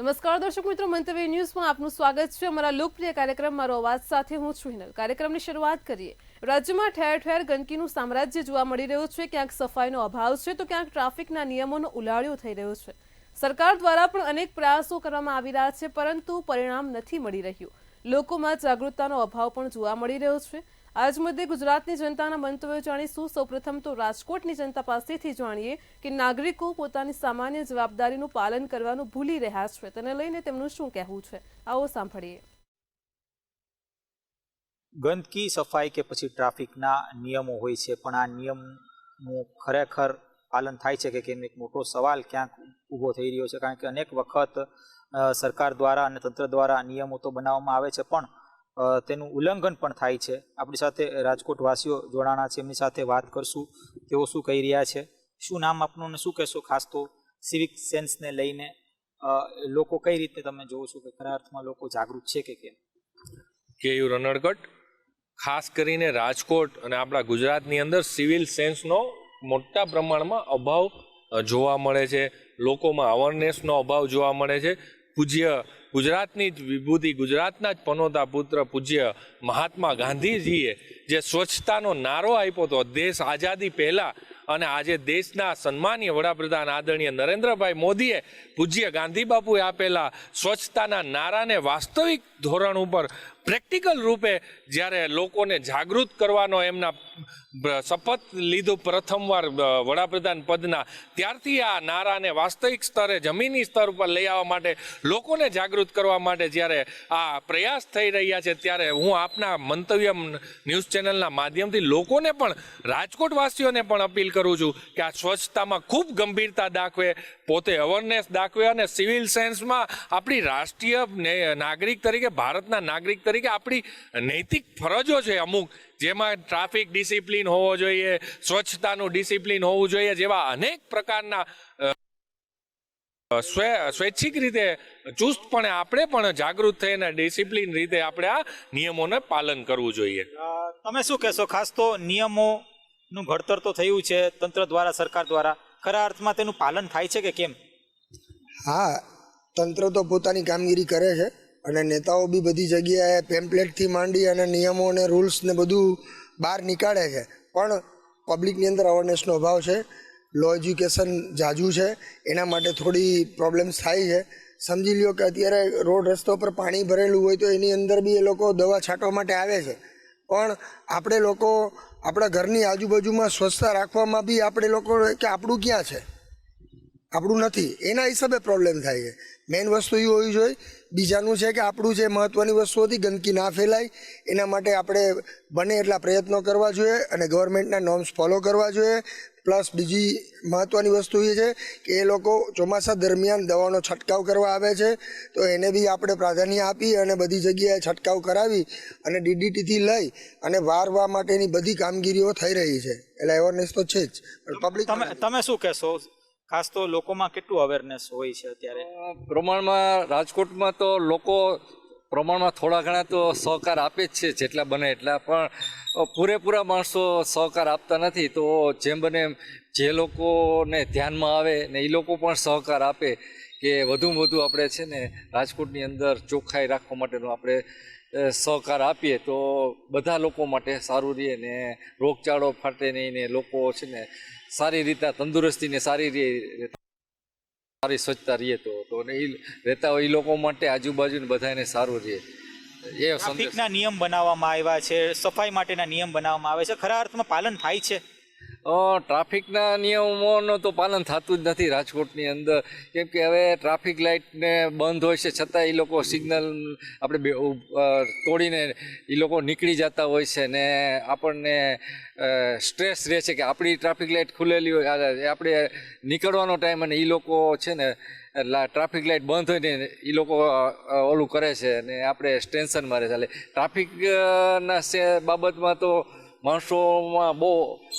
નમસ્કાર દર્શક મિત્રો, મંતવ્ય ન્યૂઝમાં આપનું સ્વાગત છે। અમારા લોકપ્રિય કાર્યક્રમ મારો અવાજ સાથે હું છું હિનલ। કાર્યક્રમની શરૂઆત કરીએ। રાજ્યમાં ઠેર ઠેર ગંદકીનું સામ્રાજ્ય જોવા મળી રહ્યું છે। ક્યાંક સફાઈનો અભાવ છે તો ક્યાંક ટ્રાફિકના નિયમોનો ઉલાળ્યો થઈ રહ્યો છે। સરકાર દ્વારા પણ અનેક પ્રયાસો કરવામાં આવી રહ્યા છે, પરંતુ પરિણામ નથી મળી રહ્યું। લોકોમાં જાગૃતતાનો અભાવ પણ જોવા મળી રહ્યો છે। આજ મુદ્દે ગુજરાતની જનતાના મંતવ્યો જાણીશું। સૌપ્રથમ તો રાજકોટની જનતા પાસેથી જાણીએ કે નાગરિકો પોતાની સામાન્ય જવાબદારીનું પાલન કરવાનું ભૂલી રહ્યા છે। તેને લઈને તેમનું શું કહેવું છે, આવો સાંભળીએ। ગંદકી, સફાઈ કે પછી ટ્રાફિકના નિયમો હોય છે, પણ આ નિયમનું ખરેખર પાલન થાય છે કે કેમ, એક મોટો સવાલ ક્યાંક ઊભો થઈ રહ્યો છે। કારણ કે અનેક વખત સરકાર દ્વારા અને તંત્ર દ્વારા નિયમો તો બનાવવામાં આવે છે, પણ તેનું ઉલ્લંઘન પણ થાય છે। આપણી સાથે રાજકોટ વાસીઓ જોડાણા છે, એમની સાથે વાત કરશું, તેઓ શું કહી રહ્યા છે। શું નામ આપનું અને શું કહેશો ખાસ તો સિવિક સેન્સને લઈને લોકો કઈ રીતે તમે જોવો છો કે ખરા અર્થમાં લોકો જાગૃત છે કે કેમ? કેયુ રનડગઢ। ખાસ કરીને રાજકોટ અને આપણા ગુજરાતની અંદર સિવિલ સેન્સનો મોટા પ્રમાણમાં અભાવ જોવા મળે છે। લોકોમાં અવેરનેસનો અભાવ જોવા મળે છે। પૂજ્ય ગુજરાતની જ વિભૂતિ, ગુજરાતના જ પનોતા પુત્ર પૂજ્ય મહાત્મા ગાંધીજીએ જે સ્વચ્છતાનો નારો આપ્યો હતો દેશ આઝાદી પહેલા, અને આજે દેશના સન્માનીય વડાપ્રધાન આદરણીય નરેન્દ્રભાઈ મોદીએ પૂજ્ય ગાંધી બાપુએ આપેલા સ્વચ્છતાના નારાને વાસ્તવિક ધોરણ ઉપર પ્રેક્ટિકલ રૂપે જ્યારે લોકોને જાગૃત કરવાનો એમના શપથ લીધું પ્રથમવાર વડાપ્રધાન પદના, ત્યારથી આ નારાને વાસ્તવિક સ્તરે જમીની સ્તર ઉપર લઈ આવવા માટે, લોકોને જાગૃત કરવા માટે જ્યારે આ પ્રયાસ થઈ રહ્યા છે, ત્યારે હું આપના મંતવ્ય ન્યૂઝ ચેનલના માધ્યમથી લોકોને પણ, રાજકોટવાસીઓને પણ અપીલ કરું છું કે આ સ્વચ્છતામાં ખૂબ ગંભીરતા દાખવે, પોતે અવેરનેસ દાખવે, અને સિવિલ સેન્સમાં આપણી રાષ્ટ્રીય નાગરિક તરીકે, ભારતના નાગરિક તરીકે આપણી નૈતિક ફરજો છે અમુક, જેમાં ટ્રાફિક ડિસિપ્લિન હોવો જોઈએ, સ્વચ્છતાનું ડિસિપ્લિન હોવું જોઈએ, જેવા અનેક પ્રકારના સ્વૈચ્છિક રીતે ચુસ્તપણે આપણે પણ જાગૃત થઈને ડિસિપ્લિન રીતે આપણે આ નિયમોને પાલન કરવું જોઈએ। તમે શું કહેશો? ખાસ તો નિયમોનું ઘડતર તો થયું છે તંત્ર દ્વારા, સરકાર દ્વારા, ખરા અર્થમાં તેનું પાલન થાય છે કે કેમ? હા, તંત્ર તો પોતાની કામગીરી કરે છે, અને નેતાઓ બી બધી જગ્યાએ પેમ્પલેટથી માંડી અને નિયમો અને રૂલ્સ ને બધું બહાર નીકાળે છે, પણ પબ્લિકની અંદર અવેરનેસનો અભાવ છે। લો એજ્યુકેશન જાજુ છે, એના માટે થોડી પ્રોબ્લેમ્સ થાય છે। સમજી લ્યો કે અત્યારે રોડ રસ્તા પર પાણી ભરેલું હોય તો એની અંદર બી એ લોકો દવા છાંટવા માટે આવે છે, પણ આપણે લોકો આપણા ઘરની આજુબાજુમાં સ્વચ્છતા રાખવામાં બી આપણે લોકો કે આપણું ક્યાં છે, આપણું નથી, એના હિસાબે પ્રોબ્લેમ થાય છે। મેઇન વસ્તુ એ હોવી જોઈએ। બીજાનું છે કે આપણું જે મહત્ત્વની વસ્તુ હતી, ગંદકી ના ફેલાય એના માટે આપણે બને એટલા પ્રયત્નો કરવા જોઈએ અને ગવર્મેન્ટના નોર્મ્સ ફોલો કરવા જોઈએ। પ્લસ બીજી મહત્ત્વની વસ્તુ એ છે કે એ લોકો ચોમાસા દરમિયાન દવાનો છંટકાવ કરવા આવે છે, તો એને બી આપણે પ્રાધાન્ય આપી અને બધી જગ્યાએ છંટકાવ કરાવી અને DDTથી લઈ અને વારવા માટેની બધી કામગીરીઓ થઈ રહી છે। એટલે અવેરનેસ તો છે જ, પણ પબ્લિક તમે શું કહેશો? ખાસ તો લોકોમાં કેટલું અવેરનેસ હોય છે અત્યારે? પ્રમાણમાં રાજકોટમાં તો લોકો પ્રમાણમાં થોડા ઘણા તો સહકાર આપે જ છે, જેટલા બને એટલા, પણ પૂરેપૂરા માણસો સહકાર આપતા નથી। તો જેમ બને જે લોકોને ધ્યાનમાં આવે ને એ લોકો પણ સહકાર આપે કે વધુમાં વધુ આપણે છે ને રાજકોટની અંદર ચોખ્ખાઈ રાખવા માટેનું આપણે સહકાર આપીએ તો બધા લોકો માટે સારું રહે ને રોગચાળો ફાટે નહીં ને લોકો છે ને સારી રીતના તંદુરસ્તીને સારી સ્વચ્છતા રહીએ તો એ રહેતા હોય એ લોકો માટે આજુબાજુને બધાને સારું રહે। એ ટ્રાફિકના નિયમ બનાવવામાં આવ્યા છે, સફાઈ માટેના નિયમ બનાવવામાં આવે છે, ખરા અર્થમાં પાલન થાય છે? ટ્રાફિકના નિયમોનું તો પાલન થતું જ નથી રાજકોટની અંદર, કેમ કે હવે ટ્રાફિક લાઇટને બંધ હોય છે છતાં એ લોકો સિગ્નલ આપણે તોડીને એ લોકો નીકળી જતા હોય છે, ને આપણને સ્ટ્રેસ રહે છે કે આપણી ટ્રાફિક લાઇટ ખુલેલી હોય, આપણે નીકળવાનો ટાઈમ, અને એ લોકો છે ને ટ્રાફિક લાઇટ બંધ હોય ને એ લોકો ઓલું કરે છે અને આપણે ટેન્શનમાં રહે ચાલે। ટ્રાફિકના બાબતમાં તો માણસોમાં બહુ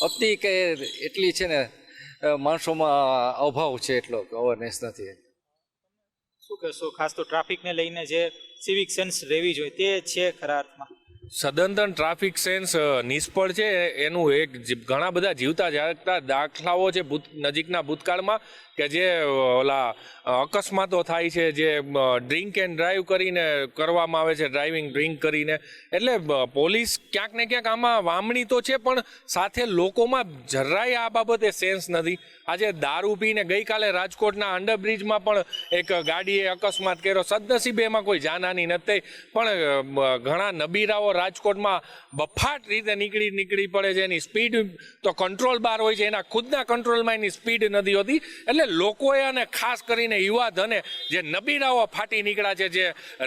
અતિ કે એટલી છે ને માણસોમાં અભાવ છે, એટલો અવેરનેસ નથી। શું કહેશો? ખાસ તો ટ્રાફિકને લઈને જે સિવિક સેન્સ રહેવી જોઈએ તે છે ખરા અર્થમાં? સદંતર ટ્રાફિક સેન્સ નિષ્ફળ છે એનું એક ઘણા બધા જીવતા જાગતા દાખલાઓ છે નજીકના ભૂતકાળમાં કે જે ઓલા અકસ્માતો થાય છે, જે ડ્રિંક એન્ડ ડ્રાઈવ કરીને કરવામાં આવે છે, ડ્રાઇવિંગ ડ્રિંક કરીને. એટલે પોલીસ ક્યાંક ને ક્યાંક આમાં વામણી તો છે, પણ સાથે લોકોમાં જરાય આ બાબતે સેન્સ નથી. આજે દારૂ પીને ગઈકાલે રાજકોટના અંડરબ્રિજમાં પણ એક ગાડીએ અકસ્માત કર્યો. સદનસીબે એમાં કોઈ જાનહાની નથી, પણ ઘણા નબીરાઓ રાજકોટમાં બફાટ રીતે નીકળી પડે છે. એની સ્પીડ તો કંટ્રોલ બહાર હોય છે, એના ખુદના કંટ્રોલમાં એની સ્પીડ નથી હોતી. એટલે લોકોએ અને ખાસ કરીને યુવા ધને જે નબીરાઓ ફાટી નીકળ્યા છે, જે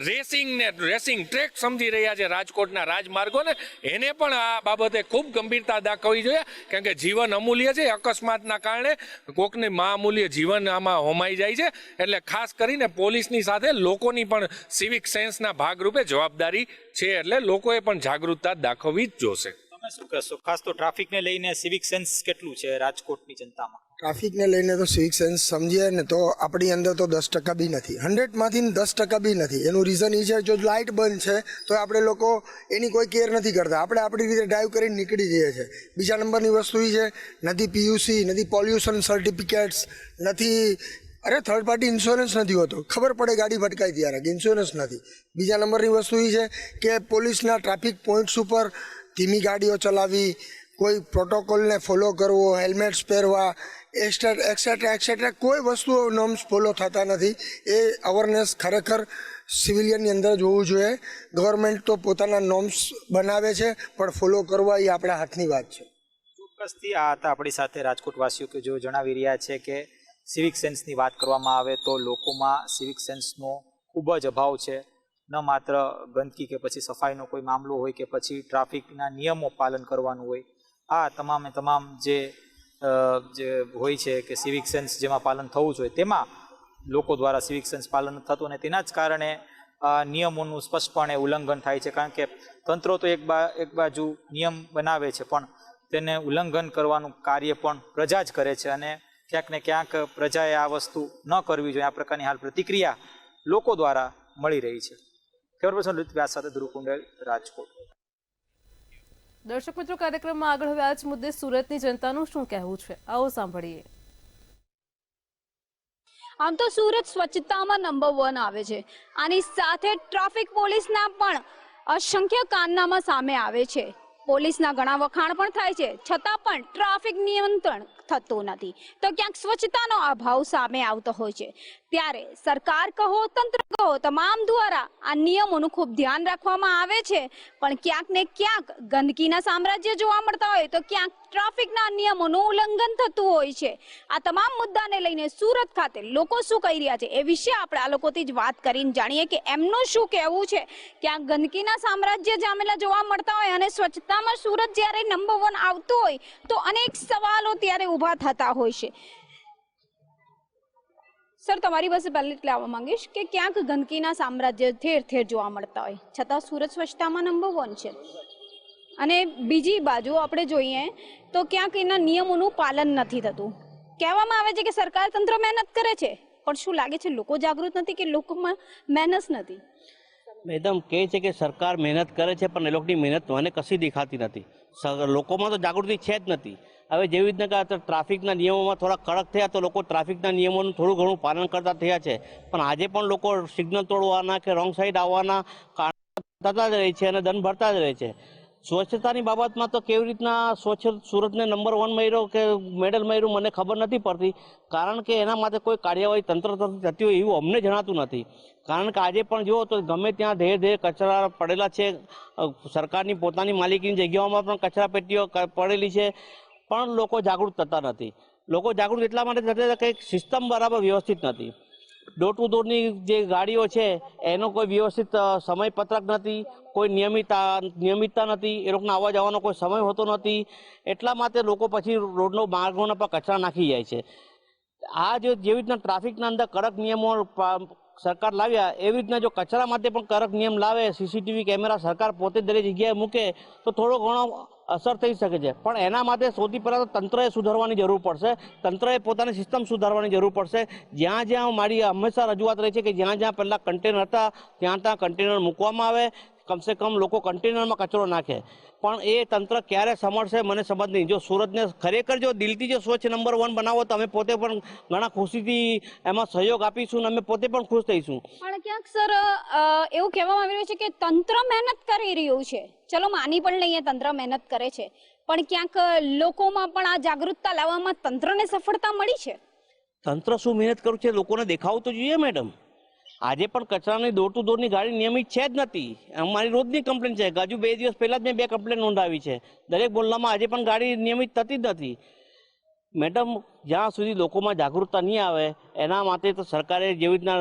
રેસિંગ ટ્રેક સમજી રહ્યા છે રાજકોટના રાજમાર્ગોને, એને પણ આ બાબતે ખૂબ ગંભીરતા દાખવવી જોઈએ. કારણ કે જીવન અમૂલ્ય છે. અકસ્માતના કારણે કોકની મહામૂલ્ય જીવન આમાં હોમાઈ જાય છે. એટલે ખાસ કરીને પોલીસની સાથે લોકોની પણ સિવિક સેન્સના ભાગરૂપે જવાબદારી છે. એટલે લોકોએ પણ જાગૃતતા દાખવવી જ જોશે. તમે શું કહેશો? ખાસ તો ટ્રાફિકને લઈને સિવિક સેન્સ કેટલું છે રાજકોટની જનતામાં? ટ્રાફિકને લઈને તો સિવિક સેન્સ સમજીએ ને તો આપણી અંદર તો 10% બી નથી, 100માંથી 10% બી નથી. એનું રીઝન એ છે, જો લાઇટ બંધ છે તો આપણે લોકો એની કોઈ કેર નથી કરતા, આપણે આપણી રીતે ડ્રાઈવ કરીને નીકળી જઈએ છીએ. બીજા નંબરની વસ્તુ એ છે, નથી પીયુસી, નથી પોલ્યુશન સર્ટિફિકેટ્સ, નથી થર્ડ પાર્ટી ઇન્સ્યોરન્સ નથી હોતો. ખબર પડે ગાડી ભટકાઈ ત્યારે કે ઇન્સ્યોરન્સ નથી. બીજા નંબરની વસ્તુ એ છે કે પોલીસના ટ્રાફિક પોઈન્ટ્સ ઉપર ધીમી ગાડીઓ ચલાવવી, કોઈ પ્રોટોકોલને ફોલો કરવો, હેલ્મેટ્સ પહેરવા, એક્સેટ્રા કોઈ વસ્તુઓ નોર્મ્સ ફોલો થતા નથી. એ અવેરનેસ ખરેખર સિવિલિયનની અંદર જ હોવું જોઈએ. ગવર્મેન્ટ તો પોતાના નોર્મ્સ બનાવે છે, પણ ફોલો કરવા એ આપણા હાથની વાત છે. ચોક્કસથી આ હતા આપણી સાથે રાજકોટવાસીઓ કે જેઓ જણાવી રહ્યા છે કે સિવિક સેન્સની વાત કરવામાં આવે તો લોકોમાં સિવિક સેન્સનો ખૂબ જ અભાવ છે. ન માત્ર ગંદકી કે પછી સફાઈનો કોઈ મામલો હોય કે પછી ટ્રાફિકના નિયમો પાલન કરવાનું હોય, આ તમામે તમામ જે હોય છે કે સિવિક સેન્સ જેમાં પાલન થવું જોઈએ તેમાં લોકો દ્વારા સિવિક સેન્સ પાલન થતું, અને તેના જ કારણે નિયમોનું સ્પષ્ટપણે ઉલ્લંઘન થાય છે. કારણ કે તંત્ર તો એક બાજુ નિયમ બનાવે છે, પણ તેને ઉલ્લંઘન કરવાનું કાર્ય પણ પ્રજા જ કરે છે. અને ક્યાંક ને ક્યાંક પ્રજાએ આ વસ્તુ ન કરવી જોઈએ. આ પ્રકારની હાલ પ્રતિક્રિયા લોકો દ્વારા મળી રહી છે. કેમેરા પર્સન ઋત્વિક વ્યાસ સાથે ધ્રુવ કુંડેલ, રાજકોટ. દર્શક મિત્રો, કાર્યક્રમમાં આગળ હવે આ જ મુદ્દે સુરતની જનતાનું શું કહેવું છે, આવો સાંભળીએ. આમ તો સુરત સ્વચ્છતામાં નંબર 1 આવે છે. આની સાથે ટ્રાફિક પોલીસના પણ અસંખ્ય કારનામા સામે આવે છે. પોલીસના ઘણા વખાણ પણ થાય છે, છતાં પણ ટ્રાફિક નિયંત્રણ થતું નથી. તો ક્યાંક સ્વચ્છતાનો અભાવ સામે આવતો હોય છે. ત્યારે સરકાર કહો, તંત્ર કહો, તમામ દ્વારા આ નિયમોનું ખૂબ ધ્યાન રાખવામાં આવે છે, પણ ક્યાંક ને ક્યાંક ગંદકીના સામ્રાજ્ય જોવા મળતા હોય તો ક્યાંક ટ્રાફિકના નિયમોનું ઉલ્લંઘન થતું હોય છે. આ તમામ મુદ્દાને લઈને સુરત ખાતે લોકો શું કહી રહ્યા છે એ વિશે આપણે આ લોકોથી જ વાત કરીને જાણીએ કે એમનું શું કહેવું છે. ક્યાંક ગંદકીના સામ્રાજ્ય જામેલા જોવા મળતા હોય અને સ્વચ્છતામાં સુરત જ્યારે નંબર 1 આવતું હોય તો અનેક સવાલો ત્યારે ઊભા થતા હોય છે. સર, તમારી પાસે પહેલે એટલે આવવા માંગીશ કે ક્યાંક ગંદકીના સામ્રાજ્ય ઠેર જોવા મળતા હોય છતાં સુરત સ્વચ્છતામાં નંબર 1 છે, અને બીજી બાજુ આપણે જોઈએ તો ક્યાંક એના નિયમોનું પાલન નથી થતું. કહેવામાં આવે છે કે સરકાર તંત્ર મહેનત કરે છે, પણ શું લાગે છે લોકો જાગૃત નથી કે લોકોમાં મહેનત નથી? મેડમ કહે છે કે સરકાર મહેનત કરે છે, પણ એ લોકોની મહેનત મને કશી દેખાતી નથી. લોકોમાં તો જાગૃતિ છે જ નથી. હવે જેવી રીતના કે ટ્રાફિકના નિયમોમાં થોડા કડક થયા તો લોકો ટ્રાફિકના નિયમોનું થોડું ઘણું પાલન કરતા થયા છે, પણ આજે પણ લોકો સિગ્નલ તોડવાના કે રોંગ સાઈડ આવવાના કારણ થતા જ રહે છે અને દંડ ભરતા જ રહે છે. સ્વચ્છતાની બાબતમાં તો કેવી રીતના સુરતને નંબર 1 મળ્યો કે મેડલ મળ્યું મને ખબર નથી પડતી, કારણ કે એના માટે કોઈ કાર્યવાહી તંત્ર તરફથી થતી હોય એવું અમને જણાતું નથી. કારણ કે આજે પણ જુઓ તો ગમે ત્યાં ઢેર કચરા પડેલા છે. સરકારની પોતાની માલિકીની જગ્યાઓમાં પણ કચરા પેટીઓ પડેલી છે, પણ લોકો જાગૃત થતા નથી. લોકો જાગૃત એટલા માટે થતા કે સિસ્ટમ બરાબર વ્યવસ્થિત નથી. ડોર ટુ ડોરની જે ગાડીઓ છે એનો કોઈ વ્યવસ્થિત સમયપત્રક નથી, કોઈ નિયમિતતા નથી, એ લોકોના આવવા જવાનો કોઈ સમય હોતો નથી. એટલા માટે લોકો પછી રોડનો માર્ગોના પર કચરા નાખી જાય છે. આ જેવી રીતના ટ્રાફિકના અંદર કડક નિયમો સરકાર લાવ્યા, એવી રીતના જો કચરા માટે પણ કડક નિયમ લાવે, સીસીટીવી કેમેરા સરકાર પોતે દરેક જગ્યાએ મૂકે તો થોડો ઘણો અસર થઈ શકે છે. પણ એના માટે સૌથી પહેલાં તો તંત્રએ સુધારવાની જરૂર પડશે. તંત્રએ પોતાની સિસ્ટમ સુધારવાની જરૂર પડશે. જ્યાં મારી હંમેશા રજૂઆત રહી છે કે જ્યાં પહેલાં કન્ટેનર હતા ત્યાં કન્ટેનર મૂકવામાં આવે, કમસે કમ લોકો કન્ટેનરમાં કચરો નાખે, પણ એ તંત્ર ક્યારે સમજશે મને સમજ નહીં. જો સુરતને ખરેખર જો દિલથી જો સ્વચ્છ નંબર 1 બનાવો તો અમે પોતે પણ ઘણા ખુશીથી એમાં સહયોગ આપીશું અને અમે પોતે પણ ખુશ થઈશું. પણ ક્યાંક સર એવું કહેવામાં આવી રહ્યું છે કે તંત્ર મહેનત કરી રહ્યું છે. ચલો માની પણ લઈએ તંત્ર મહેનત કરે છે, પણ ક્યાંક લોકોમાં પણ આ જાગૃતતા લાવવામાં તંત્રને સફળતા મળી છે. તંત્ર શું મહેનત કરું છે લોકોને દેખાવું તો જોઈએ મેડમ. આજે પણ કચરાની ડોર ટુ ડોરની ગાડી નિયમિત છે જ નથી. અમારી રોજની કમ્પ્લેન છે. હજુ 2 દિવસ પહેલા જ મેં 2 કમ્પ્લેન નોંધાવી છે. દરેક બોલવામાં આજે પણ ગાડી નિયમિત થતી જ નથી. મેડમ, જ્યાં સુધી લોકોમાં જાગૃતતા નહીં આવે એના માટે તો સરકારે જેવી રીતના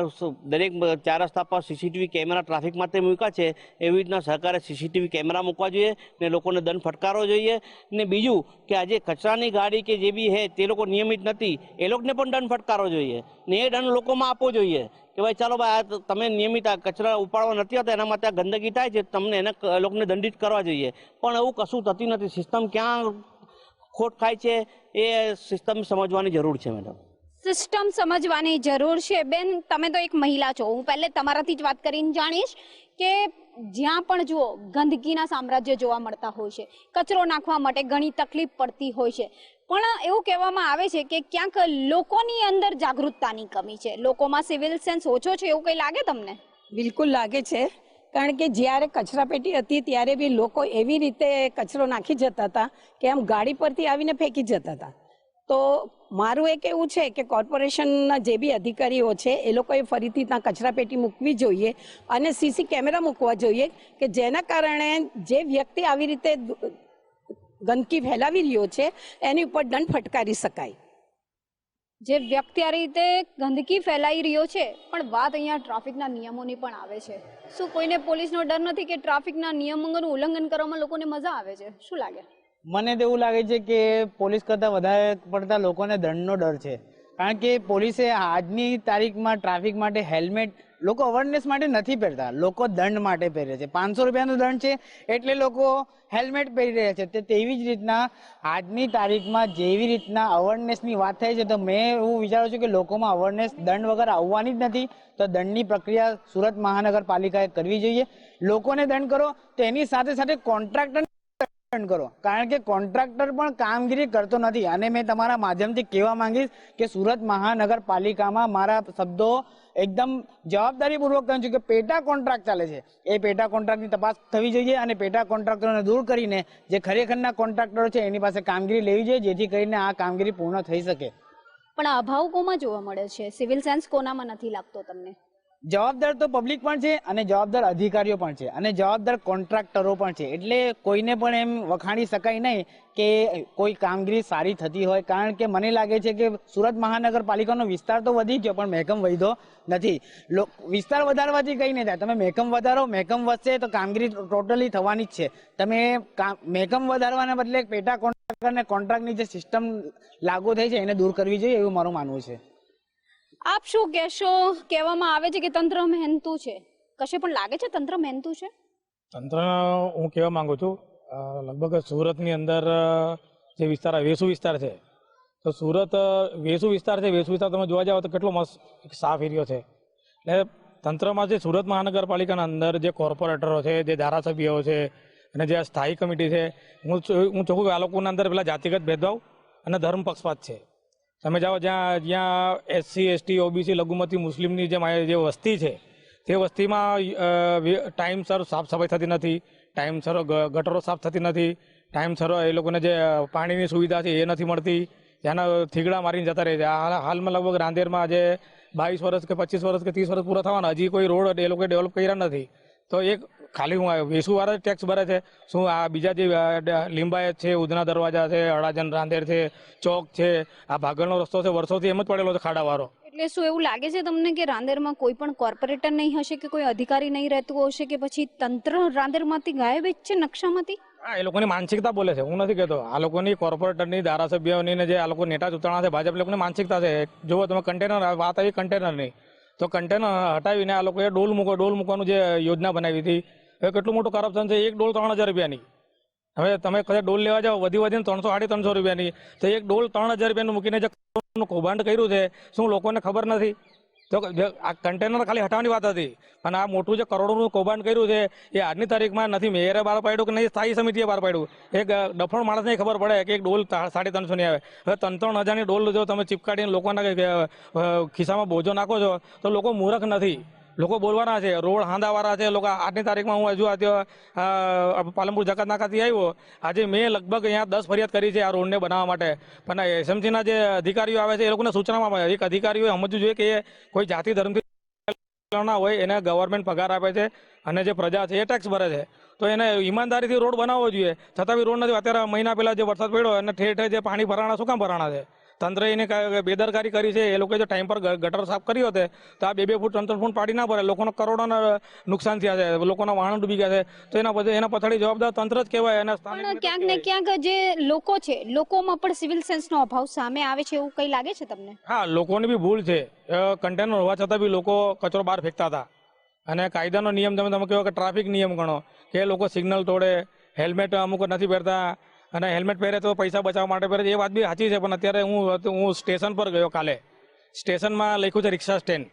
દરેક 4 રસ્તા પર સીસીટીવી કેમેરા ટ્રાફિક માટે મૂક્યા છે, એવી રીતના સરકારે સીસીટીવી કેમેરા મૂકવા જોઈએ ને લોકોને દંડ ફટકારવો જોઈએ. ને બીજું કે આજે કચરાની ગાડી કે જે બી હે તે લોકો નિયમિત નથી, એ લોકોને પણ દંડ ફટકારવો જોઈએ ને એ દંડ લોકોમાં આપવો જોઈએ કે ભાઈ ચાલો ભાઈ આ તમે નિયમિત આ કચરા ઉપાડવા નથી આવતા, એના માટે આ ગંદકી થાય છે, તમને એને લોકોને દંડિત કરવા જોઈએ. પણ એવું કશું થતી નથી. સિસ્ટમ ક્યાં ખોટ ખાય છે એ સિસ્ટમ સમજવાની જરૂર છે મેડમ. સિસ્ટમ સમજવાની જરૂર છે. બેન, તમે તો એક મહિલા છો, હું પહેલે તમારાથી જ વાત કરીને જાણીશ કે જ્યાં પણ જુઓ ગંદકીના સામ્રાજ્ય જોવા મળતા હોય છે, કચરો નાખવા માટે ઘણી તકલીફ પડતી હોય છે, પણ એવું કહેવામાં આવે છે કે ક્યાંક લોકોની અંદર જાગૃતતાની કમી છે, લોકોમાં સિવિલ સેન્સ ઓછો છે, એવું કંઈ લાગે તમને? બિલકુલ લાગે છે, કારણ કે જ્યારે કચરાપેટી હતી ત્યારે બી લોકો એવી રીતે કચરો નાખી જતા હતા કે આમ ગાડી પરથી આવીને ફેંકી જતા હતા. તો મારું એક એવું છે કે કોર્પોરેશનના જે બી અધિકારીઓ છે એ લોકોએ ફરીથી ત્યાં કચરાપેટી મૂકવી જોઈએ અને સીસી કેમેરા મૂકવા જોઈએ કે જેના કારણે જે વ્યક્તિ આવી રીતે ગંદકી ફેલાવી રહ્યો છે એની ઉપર દંડ ફટકારી શકાય. જે વ્યક્તિ આ રીતે ગંદકી ફેલાઈ રહ્યો છે, પણ વાત અહીંયા ટ્રાફિકના નિયમોની પણ આવે છે. શું કોઈને પોલીસનો ડર નથી કે ટ્રાફિકના નિયમોનું ઉલ્લંઘન કરવામાં લોકોને મજા આવે છે? શું લાગે? મને તો એવું લાગે છે કે પોલીસ કરતાં વધારે પડતા લોકોને દંડનો ડર છે. કારણ કે પોલીસે આજની તારીખમાં ટ્રાફિક માટે હેલ્મેટ લોકો અવેરનેસ માટે નથી પહેરતા, લોકો દંડ માટે પહેરે છે. 500 રૂપિયાનો દંડ છે એટલે લોકો હેલ્મેટ પહેરી રહ્યા છે. તેવી જ રીતના આજની તારીખમાં જેવી રીતના અવેરનેસની વાત થાય છે, તો મેં એવું વિચારું છું કે લોકોમાં અવેરનેસ દંડ વગર આવવાની જ નથી. તો દંડની પ્રક્રિયા સુરત મહાનગરપાલિકાએ કરવી જોઈએ. લોકોને દંડ કરો તો એની સાથે સાથે કોન્ટ્રાક્ટર કરો, કારણ કે કોન્ટ્રાક્ટર પણ કામગીરી કરતો નથી. અને મેં તમારા માધ્યમથી કહેવા માંગીશ કે સુરત મહાનગરપાલિકામાં મારા શબ્દો એકદમ જવાબદારીપૂર્વક કહું છું કે પેટા કોન્ટ્રાક્ટ ચાલે છે. એ પેટા કોન્ટ્રાક્ટની તપાસ થવી જોઈએ અને પેટા કોન્ટ્રાક્ટરોને દૂર કરીને જે ખરેખરના કોન્ટ્રાક્ટરો છે એની પાસે કામગીરી લેવી જોઈએ, જેથી કરીને આ કામગીરી પૂર્ણ થઈ શકે. પણ આ અભાવ કોમાં જોવા મળે છે? સિવિલ સેન્સ કોનામાં નથી લાગતો તમને? જવાબદાર તો પબ્લિક પણ છે અને જવાબદાર અધિકારીઓ પણ છે અને જવાબદાર કોન્ટ્રાક્ટરો પણ છે. એટલે કોઈને પણ એમ વખાણી શકાય નહીં કે કોઈ કામગીરી સારી થતી હોય, કારણ કે મને લાગે છે કે સુરત મહાનગરપાલિકાનો વિસ્તાર તો વધી ગયો પણ મહેકમ વધ્યો નથી. વિસ્તાર વધારવાથી કંઈ નહીં થાય. તમે મહેકમ વધારો, મહેકમ વધશે તો કામગીરી ટોટલી થવાની જ છે. તમે મહેકમ વધારવાના બદલે પેટા કોન્ટ્રાક્ટર અને કોન્ટ્રાક્ટની જે સિસ્ટમ લાગુ થઈ છે એને દૂર કરવી જોઈએ, એવું મારું માનવું છે. આપ શું કહેશો? કહેવામાં આવે છે કે તંત્ર મહેનતું છે, કશે પણ લાગે છે તંત્ર મહેનતું છે? તંત્ર હું કહેવા માંગુ છું, લગભગ સુરતની અંદર જે વિસ્તાર વેસુ વિસ્તાર છે, તો સુરત વેસુ વિસ્તાર છે, વેસુ વિસ્તાર તમે જોવા જાઓ તો કેટલો મસ્ત સાફ એરિયો છે. એટલે તંત્રમાં જે સુરત મહાનગરપાલિકાના અંદર જે કોર્પોરેટરો છે, જે ધારાસભ્યો છે અને જે સ્થાયી કમિટી છે, હું ચોખ્ખું આ લોકોના અંદર પેલા જાતિગત ભેદભાવ અને ધર્મ પક્ષપાત છે. તમે જાઓ જ્યાં SC ST OBC લઘુમતી મુસ્લિમની જે વસ્તી છે તે વસ્તીમાં ટાઈમસર સાફ સફાઈ થતી નથી, ટાઈમસર ગટરો સાફ થતી નથી, ટાઈમસર એ લોકોને જે પાણીની સુવિધા છે એ નથી મળતી, ત્યાંના થીગડા મારીને જતા રહે છે. હાલમાં લગભગ રાંદેરમાં આજે 22 વર્ષ કે 25 વર્ષ કે 30 વર્ષ પૂરા થવાના, હજી કોઈ રોડ એ લોકોએ ડેવલપ કર્યા નથી. તો એક ખાલી હું વેસુવાળા ટેક્સ ભરે છે, શું આ બીજા જે લિંબાયત છે, ઉધના દરવાજા છે, અડાજણ રાંદેર છે, ચોક છે, આ ભાગળનો રસ્તો છે, વર્ષોથી એમ જ પડેલો છે ખાડાવાળો. એટલે શું એવું લાગે છે તમને કે રાંદેરમાં કોઈ પણ કોર્પોરેટર નહીં હશે કે કોઈ અધિકારી નહીં રહેતું હશે કે પછી તંત્ર રાંદેરમાંથી ગાયબ જ છે નકશામાંથી? હા, એ લોકોની માનસિકતા બોલે છે, હું નથી કહેતો. આ લોકોની કોર્પોરેટરની, ધારાસભ્યોની ને જે આ લોકો નેતા ચૂંટણા છે ભાજપ, લોકોની માનસિકતા છે. જુઓ તમે કન્ટેનર, વાત આવી કન્ટેનરની, તો કન્ટેનર હટાવીને આ લોકોએ ડોલ મૂકવાનું જે યોજના બનાવી હતી, હવે કેટલું મોટું કરપ્શન છે. એક ડોલ 3000 રૂપિયાની. હવે તમે કદાચ ડોલ લેવા જાઓ વધીને 300-350 રૂપિયાની, તો એક ડોલ 3000 રૂપિયાનું મૂકીને જે કૌભાંડ કર્યું છે, શું લોકોને ખબર નથી? તો તો આ કન્ટેનર ખાલી હટાવવાની વાત હતી, પણ આ મોટું જે કરોડોનું કૌભાંડ કર્યું છે એ આજની તારીખમાં નથી મેયરે બહાર પાડ્યું કે નહીં સ્થાયી સમિતિએ બહાર પાડ્યું. એક ડફણ માણસને ખબર પડે કે એક ડોલ 350 ની આવે. હવે 3-3 હજારની ડોલ જો તમે ચીપકાડીને લોકોના ખિસ્સામાં બોજો નાખો છો તો લોકો મૂર્ખ નથી, લોકો બોલવાના છે, રોડ હાંદાવાળા છે લોકો. આજની તારીખમાં હું હજુ પાલનપુર જકાત નાકાથી આવ્યો, આજે મેં લગભગ અહીંયા 10 ફરિયાદ કરી છે આ રોડને બનાવવા માટે, પણ એસએમસીના જે અધિકારીઓ આવે છે એ લોકોને સૂચનામાં આવે. એક અધિકારીઓએ સમજવું જોઈએ કે કોઈ જાતિ ધર્મથી ના હોય, એને ગવર્મેન્ટ પગાર આપે છે અને જે પ્રજા છે એ ટેક્સ ભરે છે, તો એને ઈમાનદારીથી રોડ બનાવવો જોઈએ. છતાં બી રોડ નથી. અત્યારે મહિના પહેલા જે વરસાદ પડ્યો અને ઠેર ઠેર જે પાણી ભરાણા, શું કામ ભરાણા છે? તંત્રએ એને બેદરકારી કરી છે. એ લોકો જો ટાઈમ પર ગટર સાફ કર્યો હોત તો આ 2-2 ફૂટ 3-3 ફૂટ પાડી ના ભરે. લોકોનો કરોડોના નુકસાન થયા છે, લોકોના વાહન ડૂબી ગયા છે, તો એના પછાડી જવાબદાર તંત્ર જ કહેવાય. પણ ક્યાંક ને ક્યાંક જે લોકો છે, લોકોમાં પણ સિવિલ સેન્સનો અભાવ સામે આવે છે એવું કઈ લાગે છે તમને? હા, લોકોની બી ભૂલ છે. કન્ટેનર હોવા છતાં બી લોકો કચરો બહાર ફેંકતા હતા. અને કાયદાનો નિયમ તમે કહો કે ટ્રાફિક નિયમ ગણો કે લોકો સિગ્નલ તોડે, હેલ્મેટ અમુક નથી પહેરતા, અને હેલ્મેટ પહેરે તો પૈસા બચાવવા માટે પહેરે, એ વાત બી સાચી છે. પણ અત્યારે હું સ્ટેશન પર ગયો કાલે, સ્ટેશનમાં લખ્યું છે રિક્ષા સ્ટેન્ડ,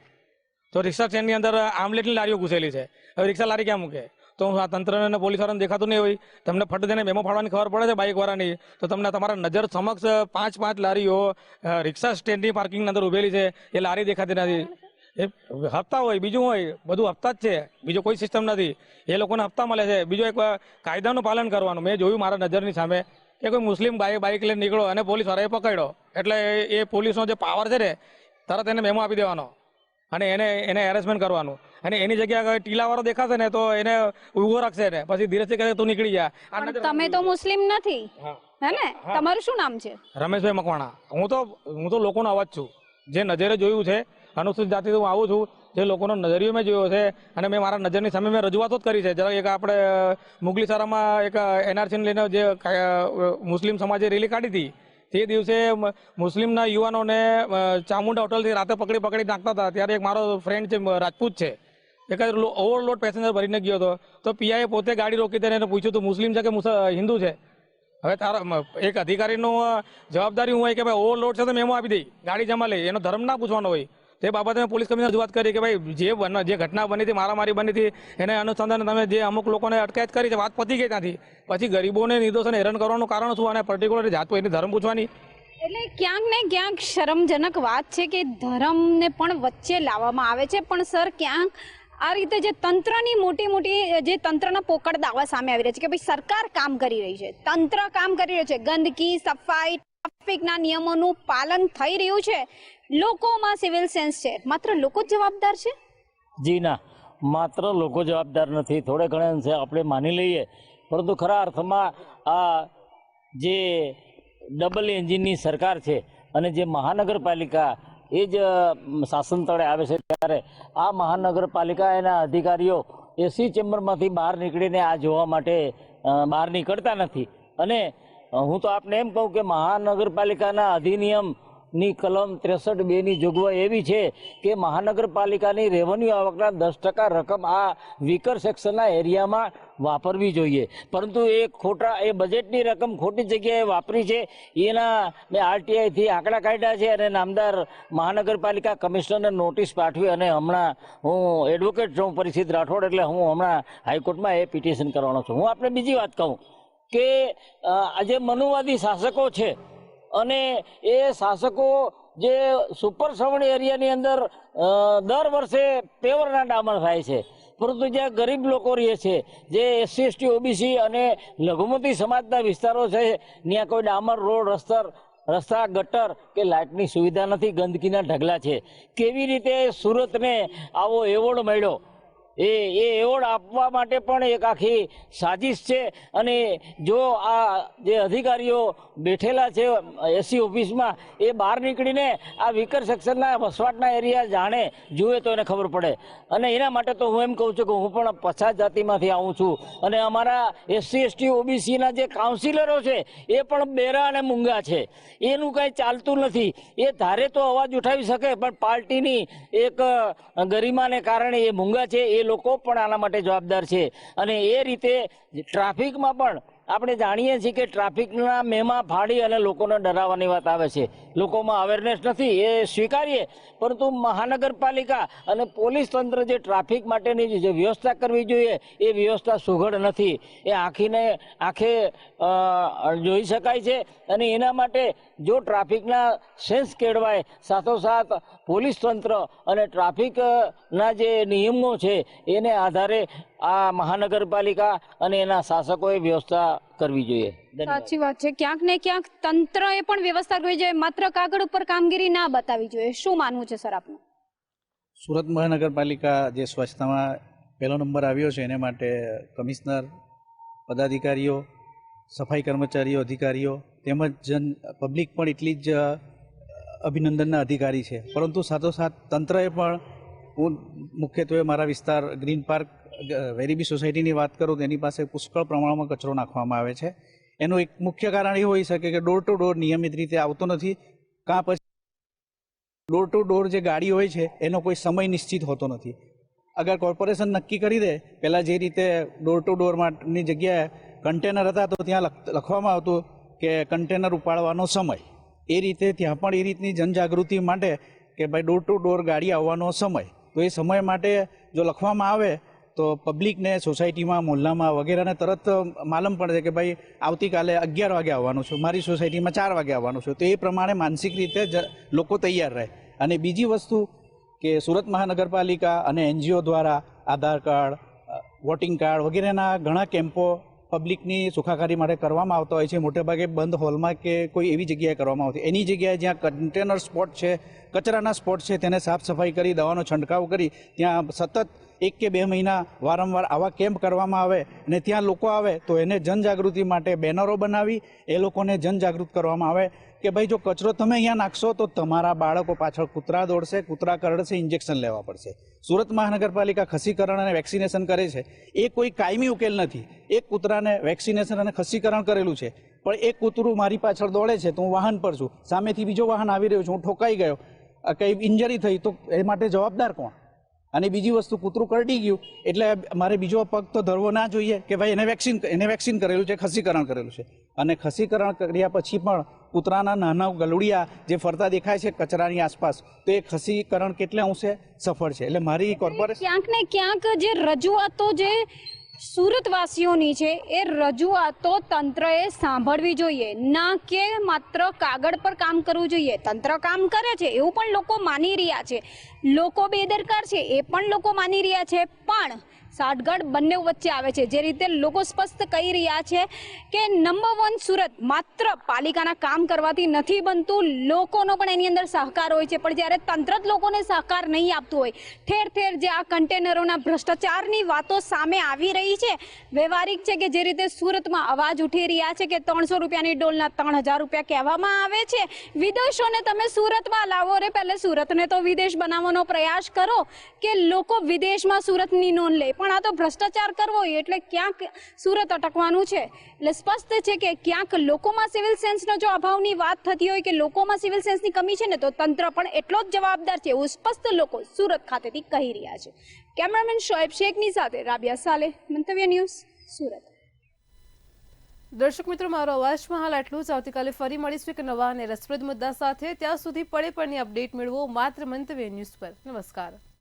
તો રિક્ષા સ્ટેન્ડની અંદર આમલેટની લારીઓ ઘૂસેલી છે. હવે રિક્ષા લારી ક્યાં મૂકે? તો આ તંત્રને પોલીસવાળાને દેખાતું નહીં હોય. તમને ફટ દઈને મેમો ફાડવાની ખબર પડે છે બાઇકવાળાની, તો તમને તમારા નજર સમક્ષ 5-5 લારીઓ રિક્ષા સ્ટેન્ડની પાર્કિંગની અંદર ઉભેલી છે, એ લારી દેખાતી નથી. એ હપ્તા હોય, બીજું હોય, બધું હપ્તા જ છે, બીજો કોઈ સિસ્ટમ નથી. એ લોકોને હપ્તા મળે છે. બીજો એક કાયદાનું પાલન કરવાનું. મેં જોયું મારા નજરની સામે કે કોઈ મુસ્લિમ બાઇક લઈને નીકળો અને પોલીસવાળાએ પકડ્યો, એટલે એ પોલીસનો જે પાવર છે ને, તરત એને મેમો આપી દેવાનો અને એને હેરેસમેન્ટ કરવાનું. અને એની જગ્યાએ ટીલાવાળો દેખાશે ને તો એને ઉભો રાખશે ને પછી ધીરેથી કહે તું નીકળી જા. તમે તો મુસ્લિમ નથી હે ને? તમારું શું નામ છે? રમેશભાઈ મકવાણા. હું તો લોકોનો અવાજ છું. જે નજરે જોયું છે અનુસૂચિત જાતિથી હું આવું છું, જે લોકોનો નજરિયો મેં જોયો છે અને મેં મારા નજરની સામે મેં રજૂઆતો જ કરી છે. જરા એક આપણે મુગલીસરામાં એક એનઆરસીને લઈને જે મુસ્લિમ સમાજે રેલી કાઢી હતી, તે દિવસે મુસ્લિમના યુવાનોને ચામુંડા હોટલથી રાતે પકડી નાખતા હતા. ત્યારે એક મારો ફ્રેન્ડ છે રાજપૂત છે, એક ઓવરલોડ પેસેન્જર ભરીને ગયો હતો, તો પીઆઈએ પોતે ગાડી રોકી દઈને એને પૂછ્યું તું મુસ્લિમ છે કે હિન્દુ છે? હવે તારા એક અધિકારીનું જવાબદારી હું હોય કે ભાઈ ઓવરલોડ છે તો મેમો આપી દઈ, ગાડી જમા લે, એનો ધર્મ ના પૂછવાનો હોય. તે બાબતે મેં પોલીસ કમિશનર રજૂઆત કરી કે ભાઈ જે ઘટના બની હતી, મારામારી બની હતી, એને અનુસંધાને તમે જે અમુક લોકોને અટકાયત કરી છે, વાત પતી ગઈ ત્યાંથી. પછી ગરીબોને નિર્દોષોને હેરાન કરવાનું કારણ શું? અને પર્ટિક્યુલર જાત એની ધર્મ પૂછવાની. એટલે ક્યાંક ને ક્યાંક શરમજનક વાત છે કે ધર્મને પણ વચ્ચે લાવવામાં આવે છે. પણ સર, ક્યાંક આ રીતે જે તંત્રની મોટી જે તંત્રના પોકળ દાવા સામે આવી રહ્યા છે કે ભાઈ સરકાર કામ કરી રહી છે, તંત્ર કામ કરી રહ્યું છે, ગંદકી, સફાઈ, ટ્રાફિકના નિયમોનું પાલન થઈ રહ્યું છે, લોકોમાં સિવિલ સેન્સ છે, માત્ર લોકો જ જવાબદાર છે? જી ના, માત્ર લોકો જવાબદાર નથી. થોડે ઘણા અંશે આપણે માની લઈએ, પરંતુ ખરા અર્થમાં આ જે ડબલ એન્જિનની સરકાર છે અને જે મહાનગરપાલિકા એ જ શાસન તળે આવે છે, ત્યારે આ મહાનગરપાલિકા એના અધિકારીઓ એસી ચેમ્બરમાંથી બહાર નીકળીને આ જોવા માટે બહાર નીકળતા નથી. અને હું તો આપને એમ કહું કે મહાનગરપાલિકાના અધિનિયમની કલમ 63(2) ની જોગવાઈ એવી છે કે મહાનગરપાલિકાની રેવન્યુ આવકના 10% રકમ આ વીકર સેક્શનના એરિયામાં વાપરવી જોઈએ, પરંતુ એ બજેટની રકમ ખોટી જગ્યાએ વાપરી છે. એના મેં આરટીઆઈથી આંકડા કાઢ્યા છે અને નામદાર મહાનગરપાલિકા કમિશનરને નોટિસ પાઠવી, અને હમણાં હું એડવોકેટ છું પરિસ્થિત રાઠોડ, એટલે હું હમણાં હાઈકોર્ટમાં એ પિટિશન કરવાનો છું. હું આપણે બીજી વાત કહું કે આજે મનુવાદી શાસકો છે અને એ શાસકો જે સુપર સવર્ણ એરિયાની અંદર દર વર્ષે પેવરના ડામર થાય છે, પરંતુ જ્યાં ગરીબ લોકો રહે છે, જે એસસી એસટી ઓબીસી અને લઘુમતી સમાજના વિસ્તારો છે, ત્યાં કોઈ ડામર રોડ, રસ્તા, ગટર કે લાઇટની સુવિધા નથી, ગંદકીના ઢગલા છે. કેવી રીતે સુરતને આવો એવોર્ડ મળ્યો? એ એવોર્ડ આપવા માટે પણ એક આખી સાજિશ છે. અને જો આ જે અધિકારીઓ બેઠેલા છે એસી ઓફિસમાં, એ બહાર નીકળીને આ વીકર સેક્શનના વસવાટના એરિયા જાણે, જુએ તો એને ખબર પડે. અને એના માટે તો હું એમ કહું છું કે હું પણ પછાત જાતિમાંથી આવું છું, અને અમારા એસસી એસટી ઓબીસીના જે કાઉન્સિલરો છે એ પણ બેરા અને મૂંગા છે. એનું કાંઈ ચાલતું નથી. એ ધારે તો અવાજ ઉઠાવી શકે, પણ પાર્ટીની એક ગરિમાને કારણે એ મૂંગા છે. એ લોકો પણ આના માટે જવાબદાર છે. અને એ રીતે ટ્રાફિકમાં પણ આપણે જાણીએ છીએ કે ટ્રાફિકના મેમાં ફાડી અને લોકોને ડરાવવાની વાત આવે છે. લોકોમાં અવેરનેસ નથી એ સ્વીકારીએ, પરંતુ મહાનગરપાલિકા અને પોલીસ તંત્ર જે ટ્રાફિક માટેની જે વ્યવસ્થા કરવી જોઈએ એ વ્યવસ્થા સુઘડ નથી. એ આંખે જોઈ શકાય છે. અને એના માટે જો ટ્રાફિકના સેન્સ કેળવાય, સાથોસાથ પોલીસ તંત્ર અને ટ્રાફિકના જે નિયમો છે એને આધારે આ મહાનગરપાલિકા અને એના શાસકોએ વ્યવસ્થા કરવી જોઈએ. સાચી વાત છે. ક્યાંક ને ક્યાંક તંત્રએ પણ વ્યવસ્થા કરવી જોઈએ, માત્ર કાગળ ઉપર કામગીરી ના બતાવી જોઈએ. શું માનવું છે સર આપનું? સુરત મહાનગરપાલિકા જે સ્વચ્છતામાં પહેલો નંબર આવ્યો છે એને માટે કમિશનર, પદાધિકારીઓ, સફાઈ કર્મચારીઓ, અધિકારીઓ તેમજ પબ્લિક પણ એટલી જ અભિનંદનના અધિકારી છે. પરંતુ સાથોસાથ તંત્રએ પણ, હું મુખ્યત્વે મારા વિસ્તાર ગ્રીન પાર્ક વેરીબી સોસાયટીની વાત કરું તો એની પાસે પુષ્કળ પ્રમાણમાં કચરો નાખવામાં આવે છે. એનું એક મુખ્ય કારણ એ હોઈ શકે કે ડોર ટુ ડોર નિયમિત રીતે આવતો નથી, કાં પછી ડોર ટુ ડોર જે ગાડી હોય છે એનો કોઈ સમય નિશ્ચિત હોતો નથી. અગર કોર્પોરેશન નક્કી કરી દે, પહેલાં જે રીતે ડોર ટુ ડોરની જગ્યાએ કન્ટેનર હતા તો ત્યાં લખવામાં આવતું કે કન્ટેનર ઉપાડવાનો સમય, એ રીતે ત્યાં પણ એ રીતની જનજાગૃતિ માટે કે ભાઈ ડોર ટુ ડોર ગાડી આવવાનો સમય, તો એ સમય માટે જો લખવામાં આવે તો પબ્લિકને સોસાયટીમાં, મોહલ્લામાં વગેરેને તરત માલમ પડે છે કે ભાઈ આવતીકાલે 11 વાગે આવવાનું છે, મારી સોસાયટીમાં 4 વાગે આવવાનું છે. તો એ પ્રમાણે માનસિક રીતે લોકો તૈયાર રહે. અને બીજી વસ્તુ કે સુરત મહાનગરપાલિકા અને NGO દ્વારા આધાર કાર્ડ, વોટિંગ કાર્ડ વગેરેના ઘણા કેમ્પો પબ્લિકની સુખાકારી માટે કરવામાં આવતા હોય છે. મોટેભાગે બંધ હોલમાં કે કોઈ એવી જગ્યાએ કરવામાં આવતી. એની જગ્યાએ જ્યાં કન્ટેનર સ્પોટ છે, કચરાના સ્પોટ છે, તેને સાફ સફાઈ કરી, દવાનો છંટકાવ કરી ત્યાં સતત 1 કે 2 મહિના વારંવાર આવા કેમ્પ કરવામાં આવે અને ત્યાં લોકો આવે તો એને જનજાગૃતિ માટે બેનરો બનાવી એ લોકોને જનજાગૃત કરવામાં આવે કે ભાઈ જો કચરો તમે અહીંયા નાખશો તો તમારા બાળકો પાછળ કૂતરા દોડશે, કૂતરા કરડશે, ઇન્જેક્શન લેવા પડશે. સુરત મહાનગરપાલિકા ખસીકરણ અને વેક્સિનેશન કરે છે. એ કોઈ કાયમી ઉકેલ નથી. એક કૂતરાને વેક્સિનેશન અને ખસીકરણ કરેલું છે, પણ એક કૂતરું મારી પાછળ દોડે છે તો હું વાહન પર છું, સામેથી બીજો વાહન આવી રહ્યો છું, હું ઠોકાઈ ગયો, કંઈ ઇન્જરી થઈ તો એ માટે જવાબદાર કોણ? અને બીજી વસ્તુ, કૂતરું કરડી ગયું એટલે મારે બીજો પગ તો ધરવો ના જોઈએ કે ભાઈ એને વેક્સિન કરેલું છે, ખસીકરણ કરેલું છે. અને ખસીકરણ કર્યા પછી પણ કૂતરાના નાના ગલુડિયા જે ફરતા દેખાય છે કચરાની આસપાસ, તો એ ખસીકરણ કેટલા અંશે સફળ છે. એટલે મારી કોર્પોરેશન ક્યાંક ને ક્યાંક જે રજૂઆતો જે સુરતવાસીઓની છે એ રજૂઆતો તંત્રએ સાંભળવી જોઈએ, ના કે માત્ર કાગળ પર કામ કરવું જોઈએ. તંત્ર કામ કરે છે એવું પણ લોકો માની રહ્યા છે, લોકો બેદરકાર છે એ પણ લોકો માની રહ્યા છે, પણ સાઠગાંઠ બંને વચ્ચે આવે છે. જે રીતે લોકો સ્પષ્ટ કહી રહ્યા છે કે નંબર 1 સુરત માત્ર પાલિકાના કામ કરવાથી નથી બનતું, લોકોનો પણ એની અંદર સહકાર હોય છે. પણ જ્યારે તંત્ર જ લોકોને સહકાર નહીં આપતું હોય, ઠેર ઠેર જે આ કન્ટેનરોના ભ્રષ્ટાચારની વાતો સામે આવી રહી છે, વ્યવહારિક છે કે જે રીતે સુરતમાં અવાજ ઉઠી રહ્યા છે કે 300 રૂપિયાની ડોલના 3000 રૂપિયા કહેવામાં આવે છે, વિદેશોને તમે સુરતમાં લાવો રે, પહેલે સુરતને તો વિદેશ બનાવવાનો પ્રયાસ કરો કે લોકો વિદેશમાં સુરતની નોંધ લે. પણ આ તો ભ્રષ્ટાચાર કરવો હોય એટલે ક્યાંક સુરત અટકવાનું છે. એટલે સ્પષ્ટ છે કે ક્યાંક લોકોમાં સિવિલ સેન્સનો જો અભાવની વાત થતી હોય કે લોકોમાં સિવિલ સેન્સની કમી છે ને, તો તંત્ર પણ એટલો જ જવાબદાર છે એવું સ્પષ્ટ લોકો સુરત ખાતેથી કહી રહ્યા છે. કેમેરામેન શોએબ શેખની સાથે રાબિયા સાલેહ, મંતવ્ય ન્યૂઝ, સુરત. દર્શક મિત્રો, મારો અવાજમાં હાલ આટલું જ. આવતીકાલે ફરી મળીશું એક નવા અને રસપ્રદ મુદ્દા સાથે. ત્યાં સુધી પડે પડની અપડેટ મેળવો માત્ર મંતવ્ય ન્યૂઝ પર. નમસ્કાર.